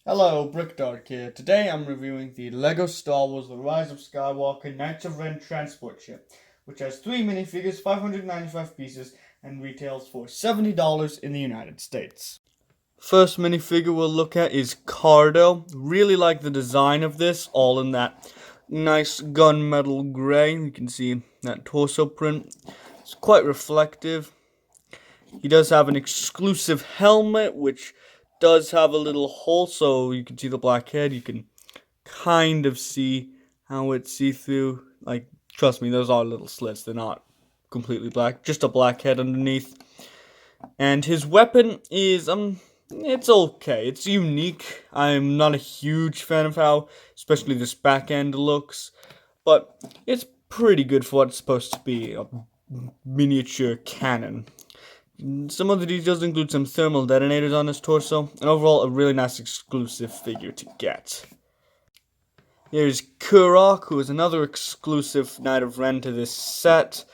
Hello, Brickdark here. Today I'm reviewing the LEGO Star Wars The Rise of Skywalker Knights of Ren transport ship, which has 3 minifigures, 595 pieces, and retails for $70 in the United States. First minifigure we'll look at is Cardo. Really like the design of this, all in that nice gunmetal gray. You can see that torso print. It's quite reflective. He does have an exclusive helmet, which does have a little hole, so you can see the black head. You can kind of see how it's see-through. Like, trust me, those are little slits. They're not completely black. Just a black head underneath. And his weapon is, it's okay. It's unique. I'm not a huge fan of how, especially this back end looks. But it's pretty good for what it's supposed to be. A miniature cannon. Some of the details include some thermal detonators on his torso, and overall a really nice exclusive figure to get. Here's Kurok, who is another exclusive Knight of Ren to this set.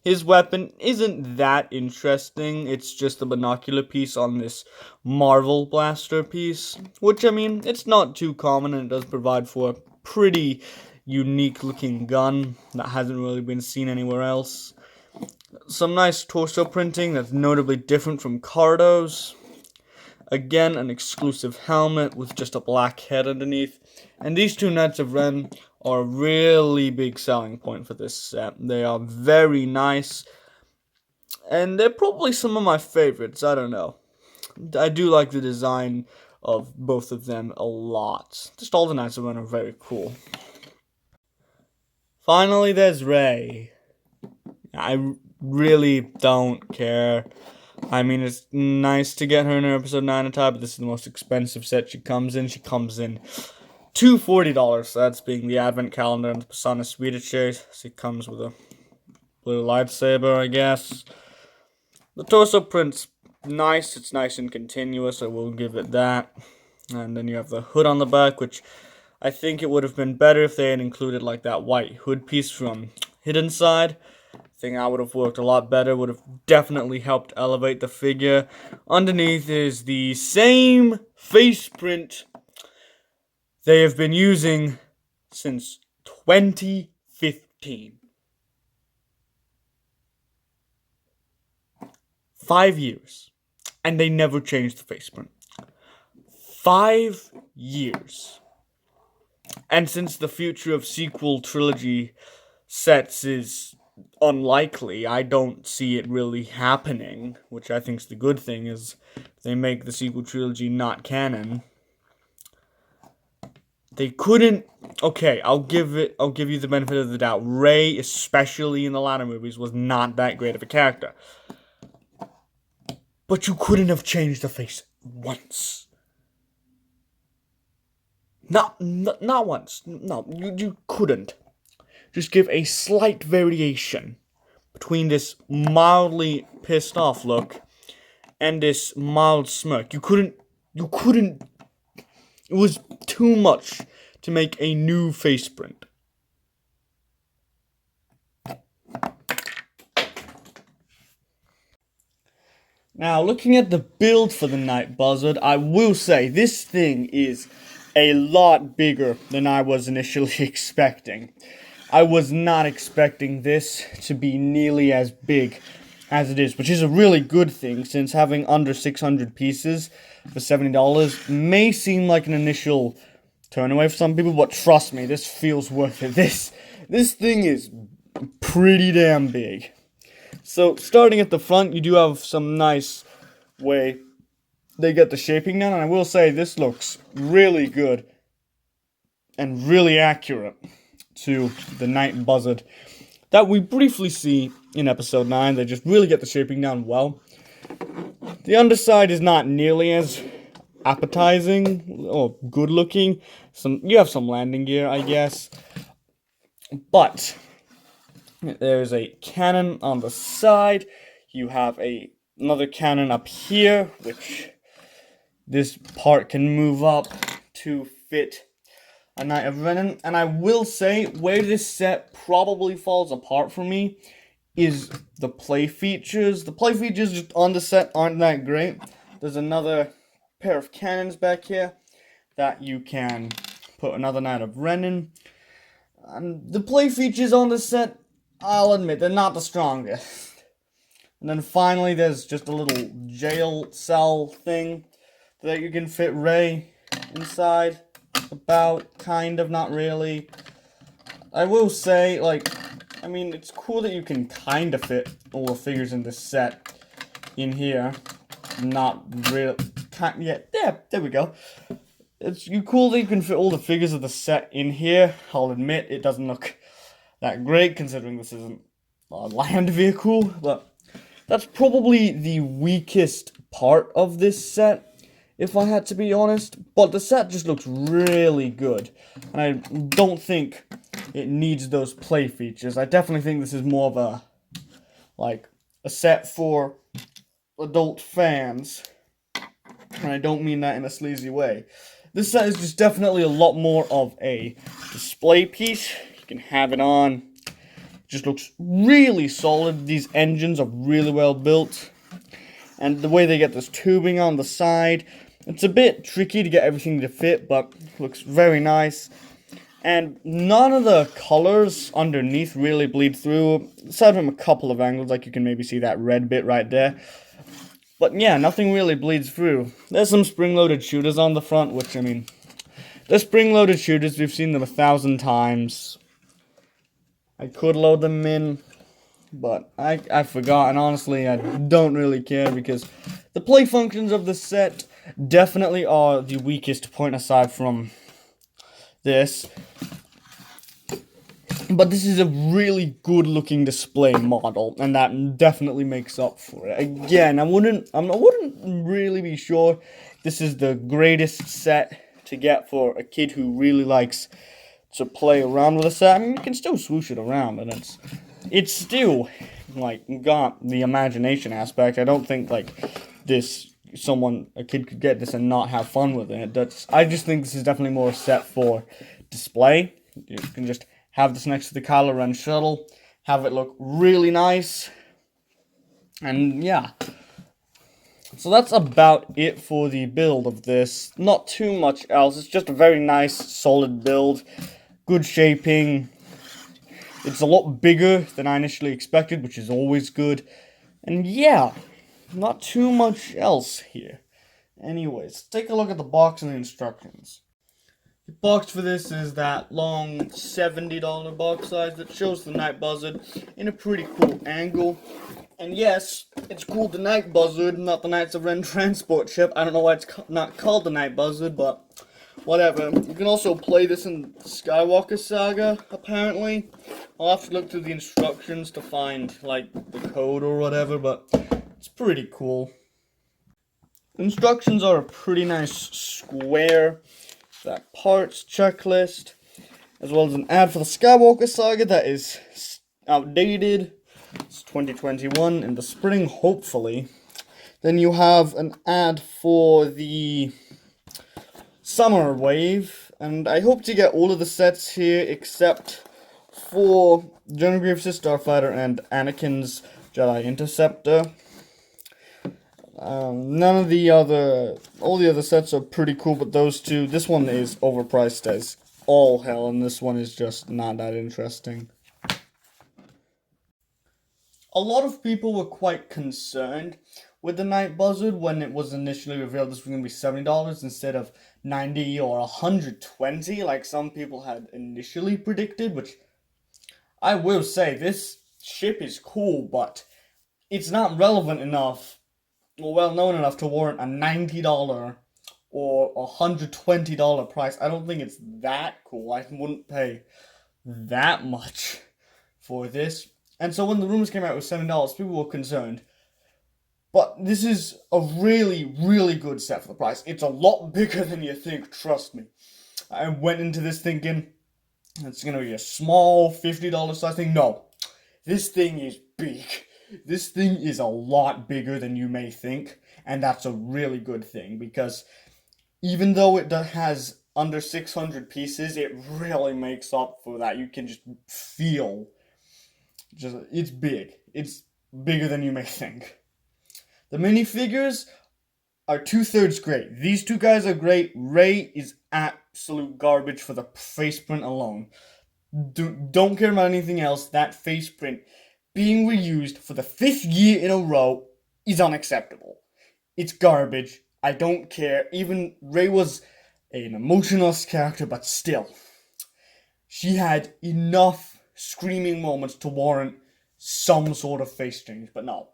His weapon isn't that interesting, it's just a binocular piece on this Marvel blaster piece, which, I mean, it's not too common and it does provide for a pretty unique looking gun that hasn't really been seen anywhere else. Some nice torso printing that's notably different from Cardo's. Again, an exclusive helmet with just a black head underneath. And these two Knights of Ren are a really big selling point for this set. They are very nice. And they're probably some of my favorites, I don't know. I do like the design of both of them a lot. Just all the Knights of Ren are very cool. Finally, there's Rey. I really don't care. I mean, it's nice to get her in her episode 9 attire, but this is the most expensive set she comes in. She comes in $240. So that's being the advent calendar and the Persona Swedish shade. She comes with a blue lightsaber, I guess. The torso print's nice. It's nice and continuous. I will give it that. And then you have the hood on the back, which I think it would have been better if they had included like that white hood piece from Hidden Side. I think that would have worked a lot better, would have definitely helped elevate the figure. Underneath is the same face print they have been using since 2015. 5 years. And they never changed the face print. 5 years. And since the future of sequel trilogy sets is unlikely, I don't see it really happening, which I think is the good thing, is they make the sequel trilogy not canon. They couldn't. Okay, I'll give you the benefit of the doubt. Rey, especially in the latter movies, was not that great of a character. But you couldn't have changed the face once. Not once. No, you couldn't. Just give a slight variation between this mildly pissed off look and this mild smirk. You couldn't, it was too much to make a new face print. Now, looking at the build for the Night Buzzard, I will say this thing is a lot bigger than I was initially expecting. I was not expecting this to be nearly as big as it is, which is a really good thing, since having under 600 pieces for $70 may seem like an initial turn away for some people, but trust me, this feels worth it. This thing is pretty damn big. So, starting at the front, you do have some nice way they get the shaping down, and I will say this looks really good and really accurate to the Night Buzzard that we briefly see in episode 9. They just really get the shaping down well. The underside is not nearly as appetizing or good looking. You have some landing gear, I guess, but there's a cannon on the side. You have another cannon up here, which this part can move up to fit a Knight of Ren. And I will say, where this set probably falls apart for me is the play features. The play features just on the set aren't that great. There's another pair of cannons back here that you can put another Knight of Ren in. And the play features on this set, I'll admit, they're not the strongest. And then finally, there's just a little jail cell thing that you can fit Rey inside. About, kind of, not really. I will say, like, I mean, it's cool that you can kind of fit all the figures in this set in here. Not real, can't yet. There we go. It's cool that you can fit all the figures of the set in here. I'll admit it doesn't look that great considering this isn't a land vehicle, but that's probably the weakest part of this set, if I had to be honest. But the set just looks really good, and I don't think it needs those play features. I definitely think this is more of a, like, a set for adult fans, and I don't mean that in a sleazy way. This set is just definitely a lot more of a display piece. You can have it on. It just looks really solid. These engines are really well built. And the way they get this tubing on the side, it's a bit tricky to get everything to fit, but looks very nice. And none of the colors underneath really bleed through, aside from a couple of angles, like you can maybe see that red bit right there. But yeah, nothing really bleeds through. There's some spring-loaded shooters on the front, which, I mean, they're spring-loaded shooters. We've seen them 1,000 times. I could load them in, but I forgot, and honestly, I don't really care, because the play functions of the set definitely are the weakest point aside from this. But this is a really good looking display model, and that definitely makes up for it. Again, I wouldn't really be sure this is the greatest set to get for a kid who really likes to play around with a set. I mean, you can still swoosh it around, and it's still, like, got the imagination aspect. I don't think, like, a kid could get this and not have fun with it. I just think this is definitely more a set for display. You can just have this next to the Kylo Ren shuttle, have it look really nice, and yeah. So that's about it for the build of this. Not too much else. It's just a very nice, solid build. Good shaping. It's a lot bigger than I initially expected, which is always good. And yeah, not too much else here. Anyways, take a look at the box and the instructions. The box for this is that long $70 box size that shows the Night Buzzard in a pretty cool angle. And yes, it's called the Night Buzzard, not the Knights of Ren transport ship. I don't know why it's not called the Night Buzzard, but whatever. You can also play this in Skywalker Saga, apparently. I'll have to look through the instructions to find, like, the code or whatever, but it's pretty cool. The instructions are a pretty nice square. That parts checklist, as well as an ad for the Skywalker Saga that is outdated. It's 2021 in the spring, hopefully. Then you have an ad for the Summer Wave, and I hope to get all of the sets here except for General Grievous' Starfighter and Anakin's Jedi Interceptor. All the other sets are pretty cool, but those two, this one is overpriced as all hell, and this one is just not that interesting. A lot of people were quite concerned with the Night Buzzard when it was initially revealed this was going to be $70 instead of $90 or $120 like some people had initially predicted, which I will say, this ship is cool, but it's not relevant enough or well known enough to warrant a $90 or $120 price. I don't think it's that cool. I wouldn't pay that much for this. And so when the rumors came out it was $7, people were concerned. But this is a really, really good set for the price. It's a lot bigger than you think, trust me. I went into this thinking it's going to be a small $50 size thing. No, this thing is big. This thing is a lot bigger than you may think, and that's a really good thing, because even though it has under 600 pieces, it really makes up for that. You can just feel, it's big. It's bigger than you may think. The minifigures are 2/3 great. These two guys are great. Ray is absolute garbage for the face print alone. Don't care about anything else. That face print being reused for the 5th year in a row is unacceptable. It's garbage. I don't care. Even Ray was an emotionless character, but still. She had enough screaming moments to warrant some sort of face change, but no,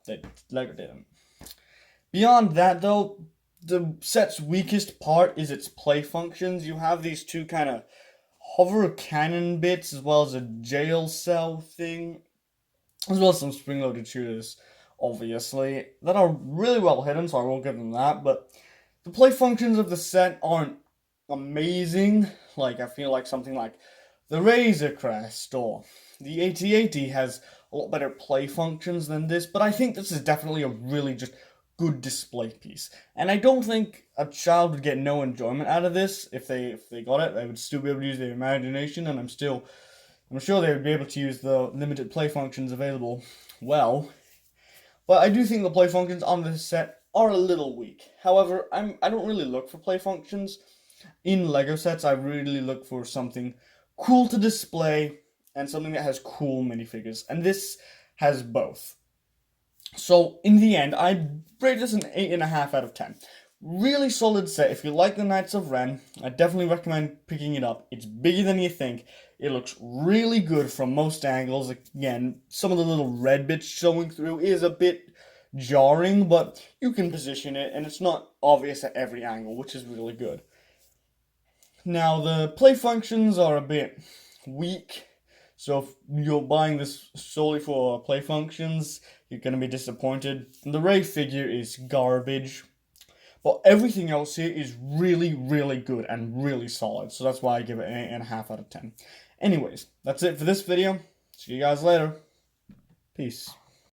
Lego didn't. Beyond that, though, the set's weakest part is its play functions. You have these two kind of hover cannon bits, as well as a jail cell thing, as well as some spring-loaded shooters, obviously, that are really well hidden, so I won't give them that, but the play functions of the set aren't amazing. Like, I feel like something like the Razor Crest or the AT-AT has a lot better play functions than this, but I think this is definitely a really just good display piece. And I don't think a child would get no enjoyment out of this. If they got it, they would still be able to use their imagination, and I'm sure they would be able to use the limited play functions available well. But I do think the play functions on this set are a little weak. However, I don't really look for play functions in Lego sets. I really look for something cool to display and something that has cool minifigures, and this has both. So in the end, I'd rate this an 8.5 out of 10. Really solid set. If you like the Knights of Ren, I definitely recommend picking it up. It's bigger than you think. It looks really good from most angles. Again, some of the little red bits showing through is a bit jarring, but you can position it, and it's not obvious at every angle, which is really good. Now, the play functions are a bit weak, so if you're buying this solely for play functions, you're going to be disappointed. The Ray figure is garbage, but everything else here is really, really good and really solid, so that's why I give it an 8.5 out of 10. Anyways, that's it for this video. See you guys later. Peace.